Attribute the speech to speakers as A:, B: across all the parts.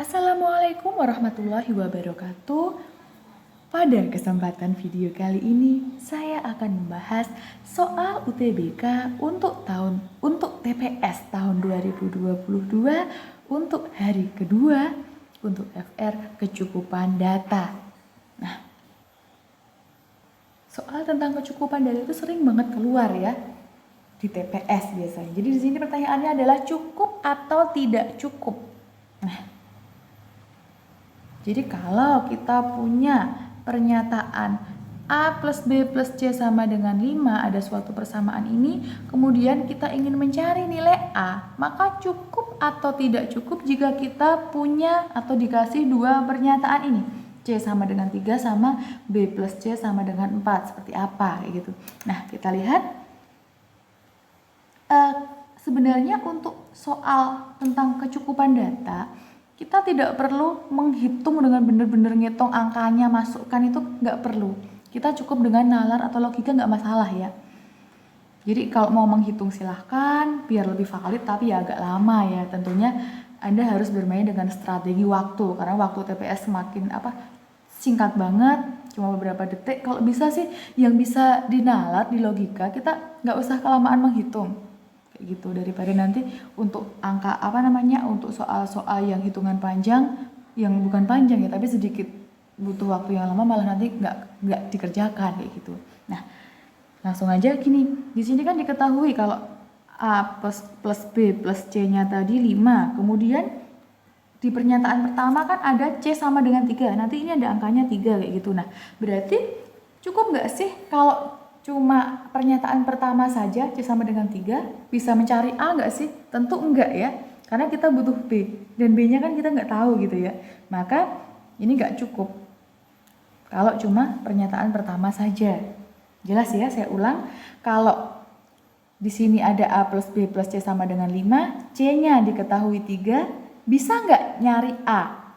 A: Assalamualaikum warahmatullahi wabarakatuh. Pada kesempatan video kali ini, saya akan membahas soal UTBK untuk TPS tahun 2022 untuk hari kedua untuk FR kecukupan data. Nah, soal tentang kecukupan data itu sering banget keluar ya di TPS biasanya. Jadi di sini pertanyaannya adalah cukup atau tidak cukup. Nah, jadi kalau kita punya pernyataan A plus B plus C sama dengan 5, ada suatu persamaan ini, kemudian kita ingin mencari nilai A, maka cukup atau tidak cukup jika kita punya atau dikasih dua pernyataan ini. C sama dengan 3 sama B plus C sama dengan 4, seperti apa kayak gitu. Nah, kita lihat sebenarnya untuk soal tentang kecukupan data, kita tidak perlu menghitung dengan benar-benar ngitung angkanya, masukkan itu nggak perlu. Kita cukup dengan nalar atau logika nggak masalah ya. Jadi kalau mau menghitung silahkan, biar lebih valid, tapi ya agak lama ya. Tentunya Anda harus bermain dengan strategi waktu, karena waktu TPS semakin singkat banget, cuma beberapa detik. Kalau bisa sih yang bisa dinalar di logika, kita nggak usah kelamaan menghitung gitu, daripada nanti untuk angka untuk soal-soal yang hitungan panjang, yang bukan panjang ya tapi sedikit butuh waktu yang lama, malah nanti nggak dikerjakan kayak gitu. Nah, langsung aja gini, di sini kan diketahui kalau A plus B plus C-nya tadi 5, kemudian di pernyataan pertama kan ada C sama dengan 3, nanti ini ada angkanya 3 kayak gitu. Nah, berarti cukup nggak sih kalau cuma pernyataan pertama saja C sama dengan 3, bisa mencari A nggak sih? Tentu enggak ya, karena kita butuh B, dan B-nya kan kita nggak tahu gitu ya. Maka ini nggak cukup kalau cuma pernyataan pertama saja. Jelas ya, saya ulang. Kalau di sini ada A plus B plus C sama dengan 5, C-nya diketahui 3, bisa nggak nyari A?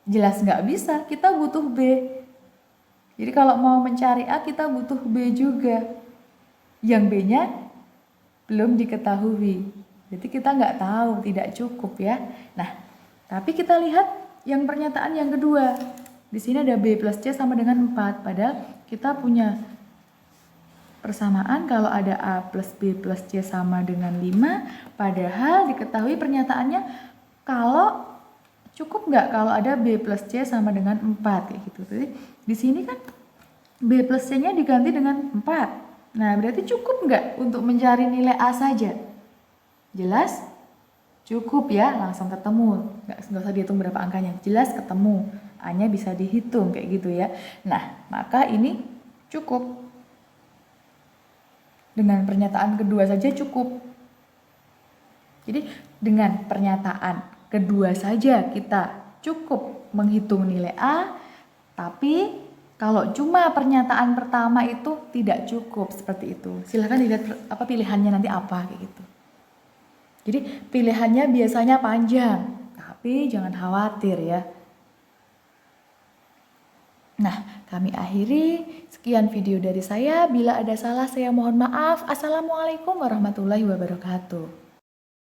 A: Jelas nggak bisa, kita butuh B. Jadi kalau mau mencari A, kita butuh B juga. Yang B-nya belum diketahui. Jadi kita nggak tahu, tidak cukup ya. Nah, tapi kita lihat yang pernyataan yang kedua. Di sini ada B plus C sama dengan 4. Padahal kita punya persamaan kalau ada A plus B plus C sama dengan 5. Padahal diketahui pernyataannya kalau cukup nggak kalau ada B plus C sama dengan 4 kayak gitu. Jadi di sini kan B plus C-nya diganti dengan 4. Nah, berarti cukup nggak untuk mencari nilai A saja? Jelas? Cukup ya, langsung ketemu. Nggak usah dihitung berapa angkanya. Jelas ketemu. A-nya bisa dihitung kayak gitu ya. Nah, maka ini cukup. Dengan pernyataan kedua saja cukup. Jadi dengan pernyataan kedua saja kita cukup menghitung nilai A, tapi kalau cuma pernyataan pertama itu tidak cukup, seperti itu. Silahkan dilihat pilihannya nanti apa kayak gitu. Jadi pilihannya biasanya panjang, tapi jangan khawatir ya. Nah, kami akhiri. Sekian video dari saya. Bila ada salah, saya mohon maaf. Assalamualaikum warahmatullahi wabarakatuh.